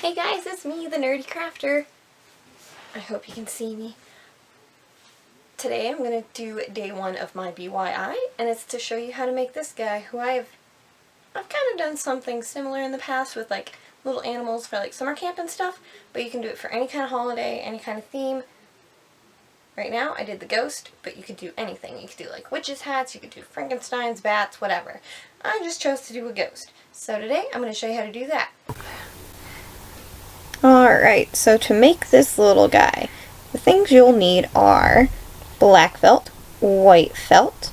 Hey guys, it's me, the Nerdy Crafter. I hope you can see me. Today I'm going to do day one of my BYI, and it's to show you how to make this guy, who I've kind of done something similar in the past with like little animals for like summer camp and stuff, but you can do it for any kind of holiday, any kind of theme. Right now I did the ghost, but you could do anything. You could do like witches' hats, you could do Frankenstein's, bats, whatever. I just chose to do a ghost. So today I'm going to show you how to do that. Alright, so to make this little guy, the things you'll need are black felt, white felt,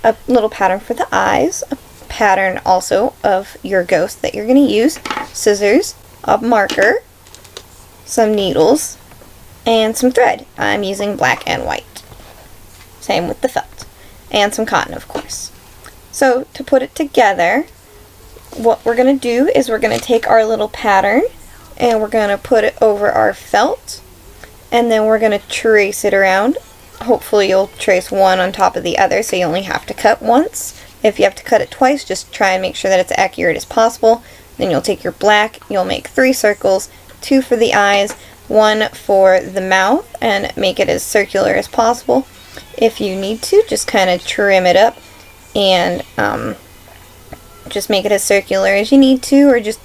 a little pattern for the eyes, a pattern also of your ghost that you're going to use, scissors, a marker, some needles, and some thread. I'm using black and white. Same with the felt. And some cotton, of course. So to put it together, what we're going to do is we're going to take our little pattern and we're going to put it over our felt, and then we're going to trace it around. Hopefully you'll trace one on top of the other, so you only have to cut once. If you have to cut it twice, just try and make sure that it's accurate as possible. Then you'll take your black, you'll make 3 circles, 2 for the eyes, 1 for the mouth, and make it as circular as possible. If you need to, just kind of trim it up and just make it as circular as you need to, or just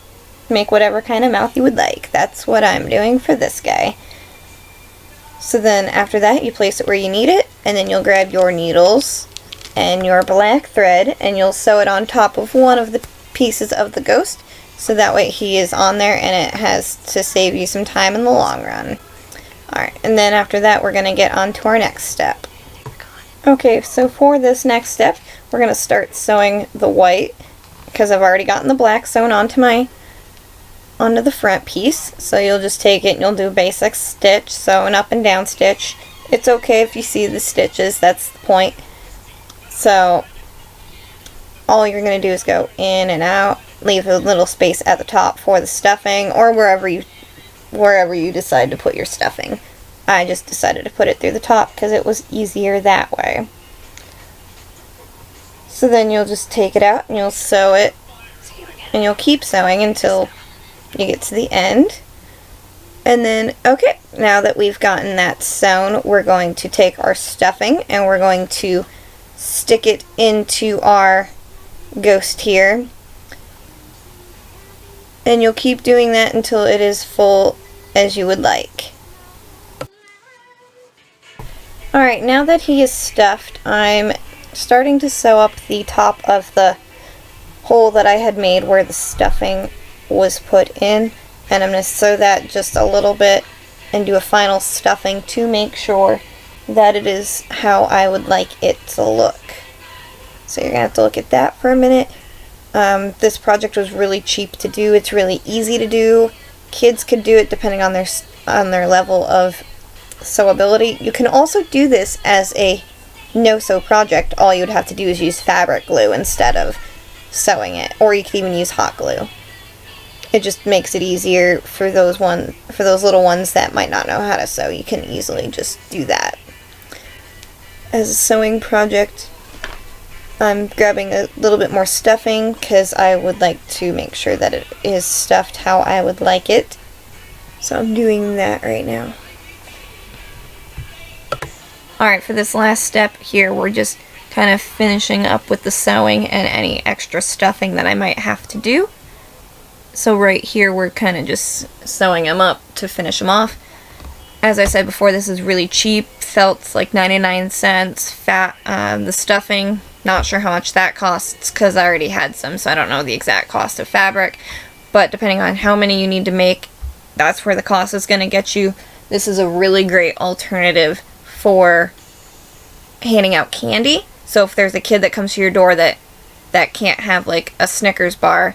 make whatever kind of mouth you would like. That's what I'm doing for this guy. So then after that you place it where you need it, and then you'll grab your needles and your black thread and you'll sew it on top of one of the pieces of the ghost, so that way he is on there and it has to save you some time in the long run. Alright, and then after that we're going to get on to our next step. Okay, so for this next step we're going to start sewing the white, because I've already gotten the black sewn onto the front piece. So you'll just take it and you'll do a basic stitch, sew an up and down stitch. It's okay if you see the stitches, that's the point. So all you're going to do is go in and out, leave a little space at the top for the stuffing, or wherever you decide to put your stuffing. I just decided to put it through the top because it was easier that way. So then you'll just take it out and you'll sew it, and you'll keep sewing until you get to the end. And then, okay, now that we've gotten that sewn, we're going to take our stuffing and we're going to stick it into our ghost here. And you'll keep doing that until it is full as you would like. Alright, now that he is stuffed, I'm starting to sew up the top of the hole that I had made where the stuffing was put in, and I'm going to sew that just a little bit and do a final stuffing to make sure that it is how I would like it to look. So you're going to have to look at that for a minute. This project was really cheap to do. It's really easy to do. Kids could do it depending on their level of sewability. You can also do this as a no-sew project. All you would have to do is use fabric glue instead of sewing it, or you could even use hot glue. It just makes it easier for those little ones that might not know how to sew. You can easily just do that. As a sewing project, I'm grabbing a little bit more stuffing because I would like to make sure that it is stuffed how I would like it. So I'm doing that right now. Alright, for this last step here, we're just kind of finishing up with the sewing and any extra stuffing that I might have to do. So right here we're kind of just sewing them up to finish them off. As I said before, this is really cheap. Felt's like 99 cents. The stuffing, not sure how much that costs because I already had some, so I don't know the exact cost of fabric. But depending on how many you need to make, that's where the cost is going to get you. This is a really great alternative for handing out candy. So if there's a kid that comes to your door that can't have like a Snickers bar,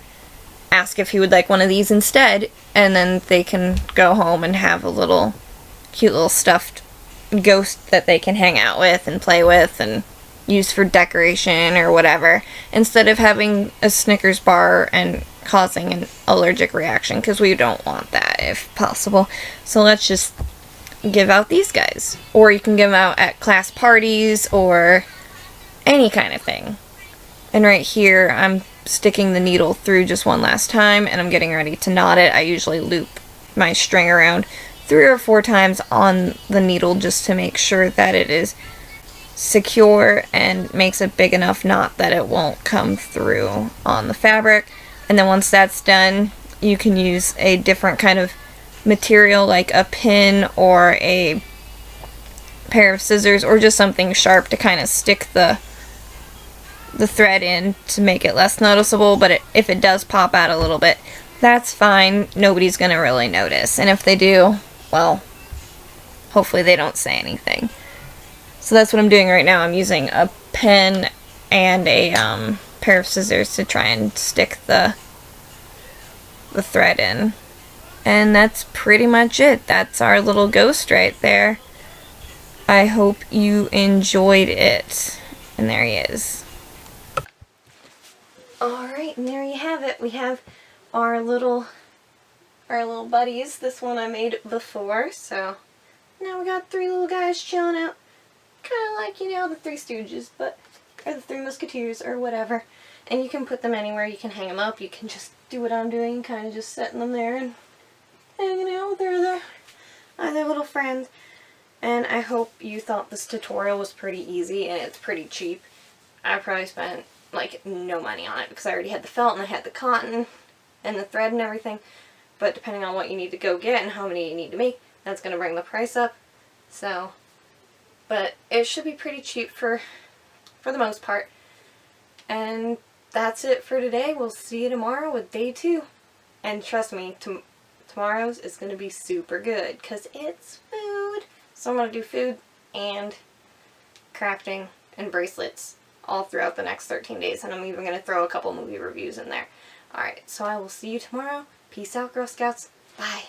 ask if he would like one of these instead, and then they can go home and have a cute little stuffed ghost that they can hang out with and play with and use for decoration or whatever, instead of having a Snickers bar and causing an allergic reaction, because we don't want that if possible. So let's just give out these guys, or you can give them out at class parties or any kind of thing. And right here I'm sticking the needle through just one last time, and I'm getting ready to knot it. I usually loop my string around 3 or 4 times on the needle just to make sure that it is secure and makes a big enough knot that it won't come through on the fabric. And then once that's done, you can use a different kind of material like a pin or a pair of scissors or just something sharp to kind of stick the thread in to make it less noticeable. But if it does pop out a little bit, that's fine. Nobody's gonna really notice, and if they do, well, hopefully they don't say anything. So that's what I'm doing right now. I'm using a pen and a pair of scissors to try and stick the thread in. And that's pretty much it. That's our little ghost right there. I hope you enjoyed it. And there he is. Alright, and there you have it. We have our little buddies. This one I made before, so now we got 3 little guys chilling out. Kind of like, you know, the Three Stooges, but, or the Three Musketeers, or whatever. And you can put them anywhere. You can hang them up. You can just do what I'm doing, kind of just setting them there and hanging out with their other little friends. And I hope you thought this tutorial was pretty easy, and it's pretty cheap. I probably spent, like, no money on it, because I already had the felt, and I had the cotton, and the thread and everything. But depending on what you need to go get, and how many you need to make, that's going to bring the price up. So, but it should be pretty cheap for the most part. And that's it for today. We'll see you tomorrow with day 2. And trust me, tomorrow's is going to be super good because it's food. So I'm going to do food and crafting and bracelets all throughout the next 13 days. And I'm even going to throw a couple movie reviews in there. Alright, so I will see you tomorrow. Peace out, Girl Scouts. Bye.